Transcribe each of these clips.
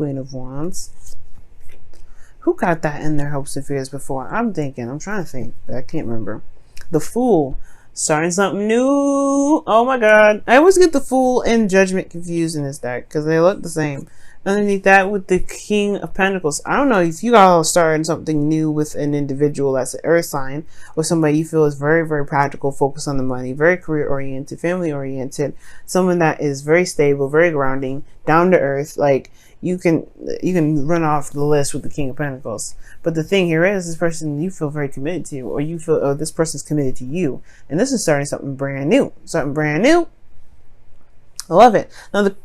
Queen of Wands. Who got that in their hopes and fears before? I'm trying to think. I can't remember. The Fool. Starting something new. Oh my god. I always get the Fool and Judgment confused in this deck because they look the same. Underneath that with the King of Pentacles. I don't know if you all are starting something new with an individual that's an earth sign or somebody you feel is very, very practical, focused on the money, very career oriented, family oriented, someone that is very stable, very grounding, down to earth. Like you can run off the list with the King of Pentacles. But the thing here is this person you feel very committed to, or you feel, oh, this person's committed to you. And this is starting something brand new. Something brand new. I love it. Now the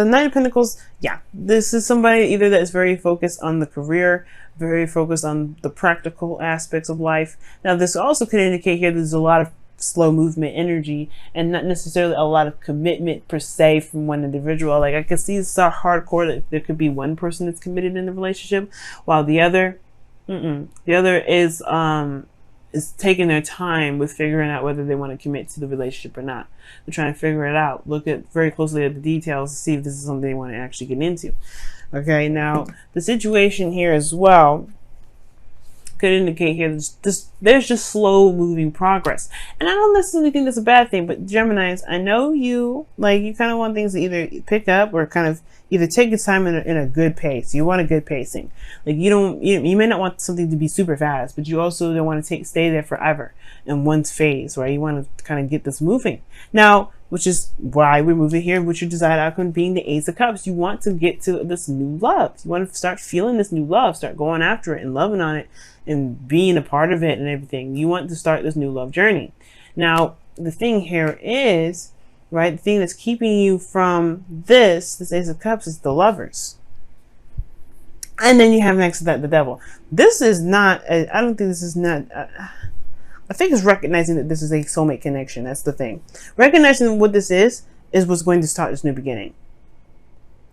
Knight of Pentacles, yeah, this is somebody either that is very focused on the career, very focused on the practical aspects of life. Now this also could indicate here there's a lot of slow movement energy and not necessarily a lot of commitment per se from one individual. Like I could see it's so hardcore that there could be one person that's committed in the relationship while the other is taking their time with figuring out whether they want to commit to the relationship or not. They're trying to figure it out, look at very closely at the details to see if this is something they want to actually get into. Okay, now the situation here as well could indicate here there's just slow moving progress. And I don't necessarily think that's a bad thing, but Geminis, I know you kind of want things to either pick up or kind of either take your time in a good pace. You want a good pacing. Like you may not want something to be super fast, but you also don't want to stay there forever in one phase, right? You want to kind of get this moving. Now, which is why we're moving here, with your desired outcome being the Ace of Cups. You want to get to this new love. You want to start feeling this new love, start going after it and loving on it and being a part of it and everything. You want to start this new love journey. Now, the thing here is, right, the thing that's keeping you from this Ace of Cups is the Lovers. And then you have next to that the Devil. This is not, I don't think this is not, I think it's recognizing that this is a soulmate connection. That's the thing. Recognizing what this is what's going to start this new beginning.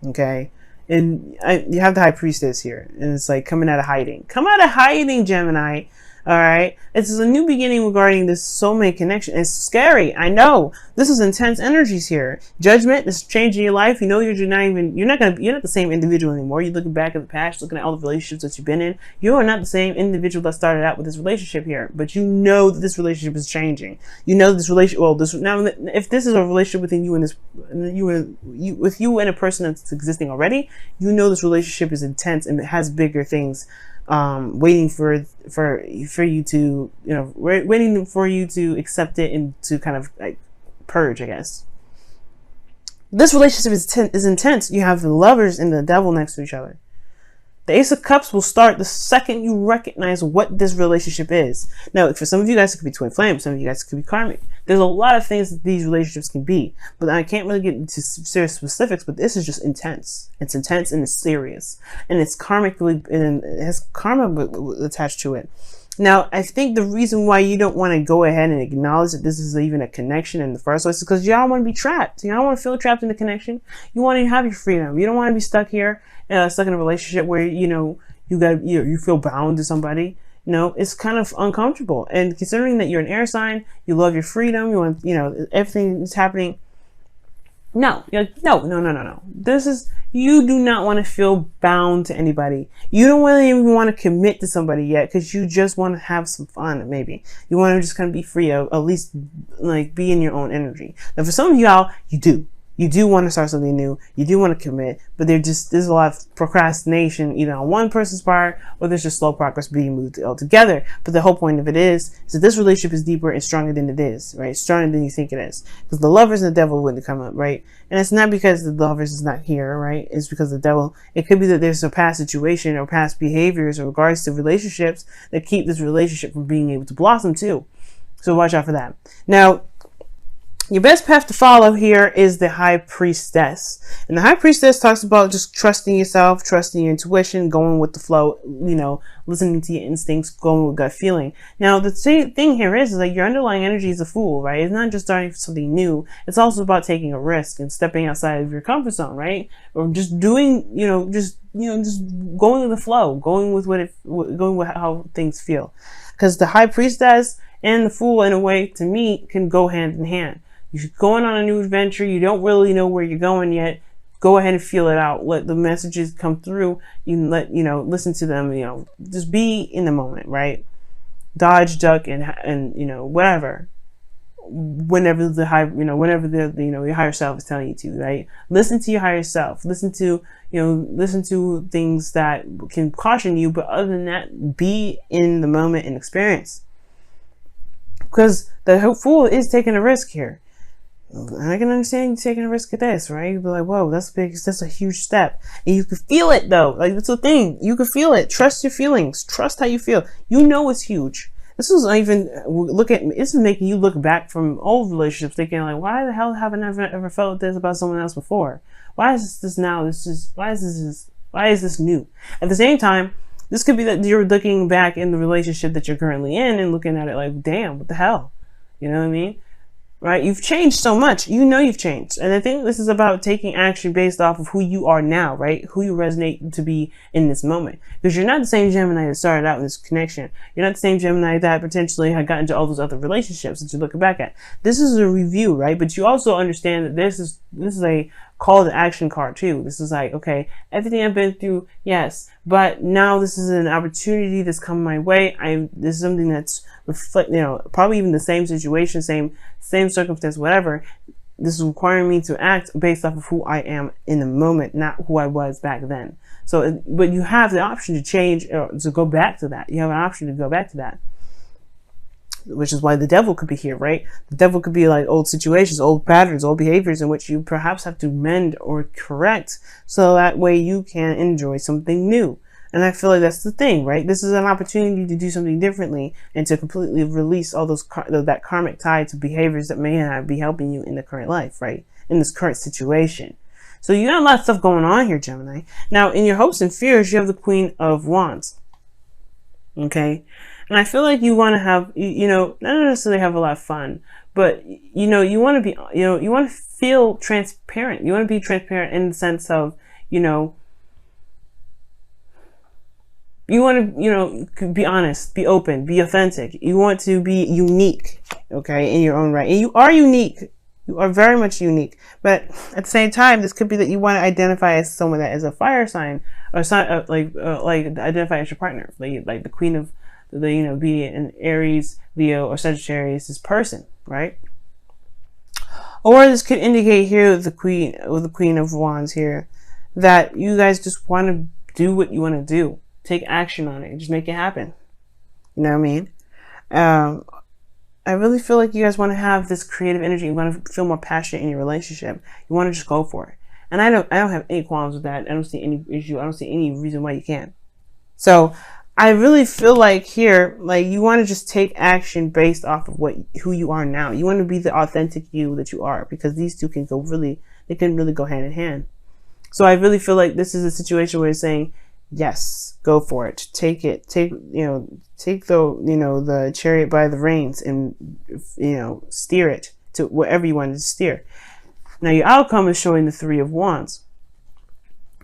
Okay? And you have the High Priestess here. And it's like coming out of hiding. Come out of hiding, Gemini. All right. This is a new beginning regarding this soulmate connection. It's scary. I know this is intense energies here. Judgment, this change in your life. You know, you're not the same individual anymore. You're looking back at the past, looking at all the relationships that you've been in. You are not the same individual that started out with this relationship here, but you know that this relationship is changing. You know this relationship. Well, now if this is a relationship within you and with you and a person that's existing already, you know this relationship is intense and it has bigger things waiting for you to, waiting for you to accept it and to kind of like purge, I guess. This relationship is intense. You have the Lovers and the Devil next to each other. The Ace of Cups will start the second you recognize what this relationship is. Now, for some of you guys, it could be twin flame. Some of you guys, it could be karmic. There's a lot of things that these relationships can be, but I can't really get into serious specifics, but this is just intense. It's intense and it's serious. And it's karmically, and it has karma attached to it. Now, I think the reason why you don't want to go ahead and acknowledge that this is even a connection in the first place is because y'all want to be trapped. You don't want to feel trapped in the connection. You want to have your freedom. You don't want to be stuck here, stuck in a relationship where, you feel bound to somebody. It's kind of uncomfortable. And considering that you're an air sign, you love your freedom, you want, everything is happening. No. You do not want to feel bound to anybody. You don't really even want to commit to somebody yet because you just want to have some fun, maybe. You want to just kind of be free, at least like be in your own energy. Now, for some of y'all, you do. You do want to start something new. You do want to commit, but there's a lot of procrastination either on one person's part or there's just slow progress being moved altogether. But the whole point of it is that this relationship is deeper and stronger than it is, right? Stronger than you think it is. Because the Lovers and the Devil wouldn't come up, right? And it's not because the Lovers is not here, right? It's because the Devil, it could be that there's a past situation or past behaviors in regards to relationships that keep this relationship from being able to blossom too. So watch out for that. Now, your best path to follow here is the High Priestess. And the High Priestess talks about just trusting yourself, trusting your intuition, going with the flow, listening to your instincts, going with gut feeling. Now, the thing here is that your underlying energy is a Fool, right? It's not just starting something new. It's also about taking a risk and stepping outside of your comfort zone, right? Or just doing, just going with the flow, going with how things feel. Because the High Priestess and the Fool, in a way, to me, can go hand in hand. You're going on a new adventure. You don't really know where you're going yet. go ahead and feel it out. Let the messages come through. You let, listen to them, just be in the moment, right? Dodge, duck, and whatever. Whenever your higher self is telling you to, right? Listen to your higher self. Listen to things that can caution you, but other than that, be in the moment and experience. Because the fool is taking a risk here. And I can understand you taking a risk at this, right? You'd be like, whoa, that's big. That's a huge step. And you can feel it, though. Like, that's the thing. You can feel it. Trust your feelings. Trust how you feel. You know it's huge. This is not even, this is making you look back from old relationships thinking, like, why the hell haven't I ever felt this about someone else before? Why is this now? Why is this new? At the same time, this could be that you're looking back in the relationship that you're currently in and looking at it like, damn, what the hell? You know what I mean? Right? You've changed so much. You've changed. And I think this is about taking action based off of who you are now, right? Who you resonate to be in this moment. Because you're not the same Gemini that started out in this connection. You're not the same Gemini that potentially had gotten into all those other relationships that you're looking back at. This is a review, right? But you also understand that this is a call to action card too. This is like, okay, everything I've been through, yes, but now this is an opportunity that's come my way. This is something that's probably even the same situation, same circumstance, whatever. This is requiring me to act based off of who I am in the moment, not who I was back then. So, but you have the option to change or to go back to that. You have an option to go back to that. Which is why the devil could be here, right? The devil could be like old situations, old patterns, old behaviors in which you perhaps have to mend or correct so that way you can enjoy something new. And I feel like that's the thing, right? This is an opportunity to do something differently and to completely release all that karmic tie to behaviors that may not be helping you in the current life, right? In this current situation. So you got a lot of stuff going on here, Gemini. Now, in your hopes and fears, you have the Queen of Wands. Okay? And I feel like you want to have, not necessarily have a lot of fun, but, you want to be, you want to feel transparent. You want to be transparent in the sense of, you want to, be honest, be open, be authentic. You want to be unique, okay, in your own right. And you are unique. You are very much unique. But at the same time, this could be that you want to identify as someone that is a fire sign or like identify as your partner, like the Queen of be it an Aries, Leo, or Sagittarius, this person, right? Or this could indicate here with the Queen of Wands here that you guys just want to do what you want to do. Take action on it. Just make it happen. You know what I mean? I really feel like you guys want to have this creative energy. You want to feel more passionate in your relationship. You want to just go for it. And I don't have any qualms with that. I don't see any issue. I don't see any reason why you can't. So I really feel like here, like you want to just take action based off of who you are now. You want to be the authentic you that you are, because these two can really go hand in hand. So I really feel like this is a situation where it's saying, yes, go for it. Take the chariot by the reins and, steer it to wherever you want to steer. Now your outcome is showing the Three of Wands.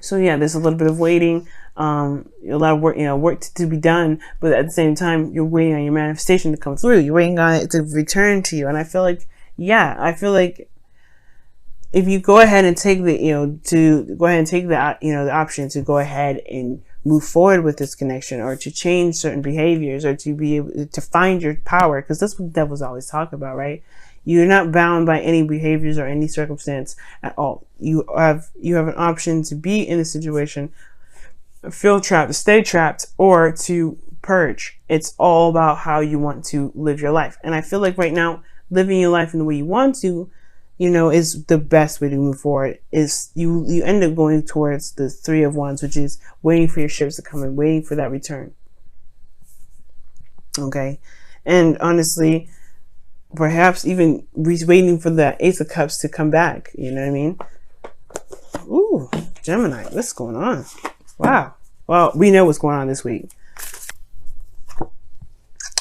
So yeah, there's a little bit of waiting, a lot of work, work to be done, but at the same time, you're waiting on your manifestation to come through. You're waiting on it to return to you. And I feel like, if you go ahead and take the option to go ahead and move forward with this connection, or to change certain behaviors, or to be able to find your power, because that's what the devil's always talking about, right? You're not bound by any behaviors or any circumstance at all. You have an option to be in a situation, feel trapped, to stay trapped, or to purge. It's all about how you want to live your life. And I feel like right now, living your life in the way you want to, is the best way to move forward. Is you end up going towards the Three of Wands, which is waiting for your ships to come in, waiting for that return. Okay. And honestly, perhaps even waiting for the Ace of Cups to come back. You know what I mean? Ooh, Gemini, what's going on? Wow. Well, we know what's going on this week.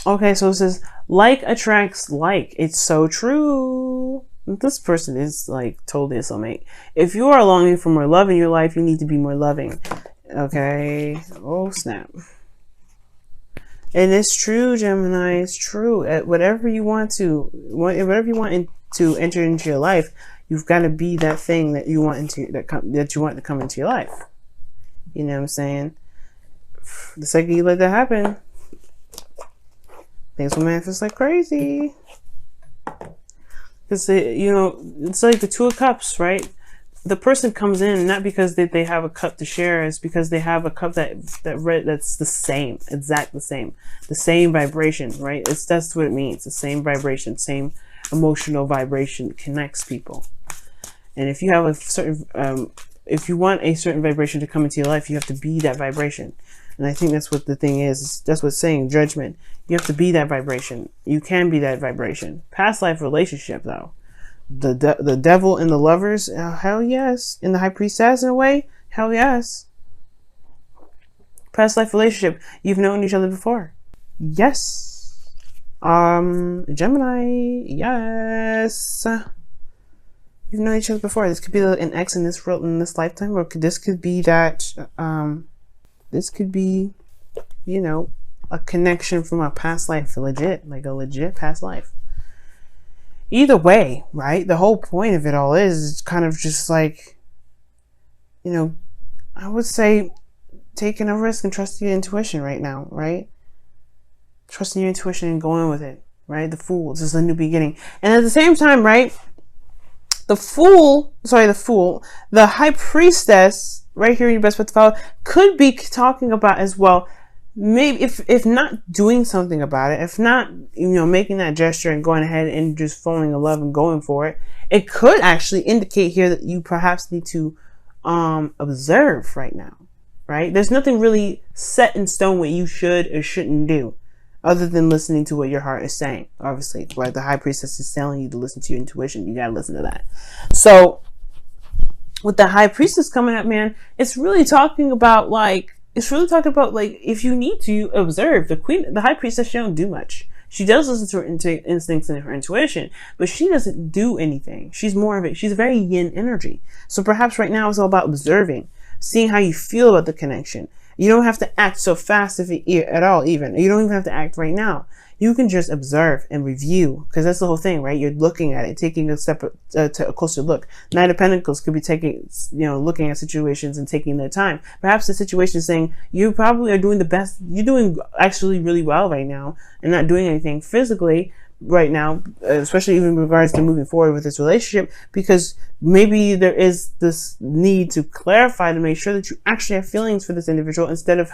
Okay, so it says, like attracts like. It's so true. This person is like totally a soulmate. If you are longing for more love in your life, you need to be more loving. Okay. Oh, snap. And it's true, Gemini. It's true. Whatever you want to enter into your life, You've got to be that thing that you want that you want to come into your life. You know what I'm saying? The second you let that happen, things will manifest like crazy. Because, you know, it's like the Two of Cups, right? The person comes in not because they have a cup to share, it's because they have a cup that's the same, exact the same vibration, right? That's what it means. The same vibration, same emotional vibration connects people. And if you have a certain, if you want a certain vibration to come into your life, you have to be that vibration. And I think that's what the thing is. That's what's saying, judgment. You have to be that vibration. You can be that vibration. Past life relationship, though. The devil and the lovers, hell yes. And the high priestess, in a way, hell yes. Past life relationship, you've known each other before. Yes. Gemini, yes. You've known each other before. This could be an ex in this lifetime, or this could be that, this could be, you know, a connection from a past life, like a legit past life. Either way, right? The whole point of it all is kind of just like, you know, I would say taking a risk and trusting your intuition right now, right? Trusting your intuition and going with it, right? The Fool, this is a new beginning. And at the same time, right? The High Priestess, right here in your best bet to follow, could be talking about as well, maybe if not doing something about it, if not, you know, making that gesture and going ahead and just falling in love and going for it, it could actually indicate here that you perhaps need to observe right now, right? There's nothing really set in stone what you should or shouldn't do, other than listening to what your heart is saying. Obviously, right? The High Priestess is telling you to listen to your intuition. You gotta listen to that. So with the High Priestess coming up, man, it's really talking about like, if you need to observe the High Priestess, she don't do much. She does listen to her instincts and her intuition, but she doesn't do anything. She's more of it. She's very yin energy. So perhaps right now it's all about observing, seeing how you feel about the connection. You don't have to act so fast at all, even. You don't even have to act right now. You can just observe and review, because that's the whole thing, right? You're looking at it, taking a closer look. Knight of Pentacles could be looking at situations and taking their time. Perhaps the situation is saying you probably are doing the best. You're doing actually really well right now and not doing anything physically right now, especially even in regards to moving forward with this relationship, because maybe there is this need to clarify to make sure that you actually have feelings for this individual instead of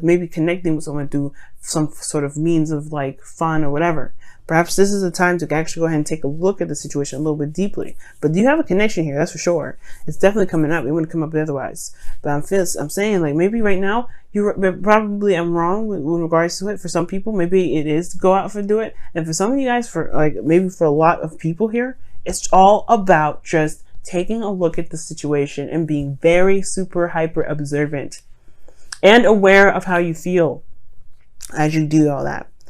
maybe connecting with someone through some sort of means of like fun or whatever. Perhaps this is a time to actually go ahead and take a look at the situation a little bit deeply. But you have a connection here, that's for sure. It's definitely coming up. It wouldn't come up otherwise. But I'm saying, like, maybe right now, I'm wrong with regards to it. For some people, maybe it is to go out and do it. And for some of you guys, maybe for a lot of people here, it's all about just taking a look at the situation and being very super hyper observant and aware of how you feel as you do all that.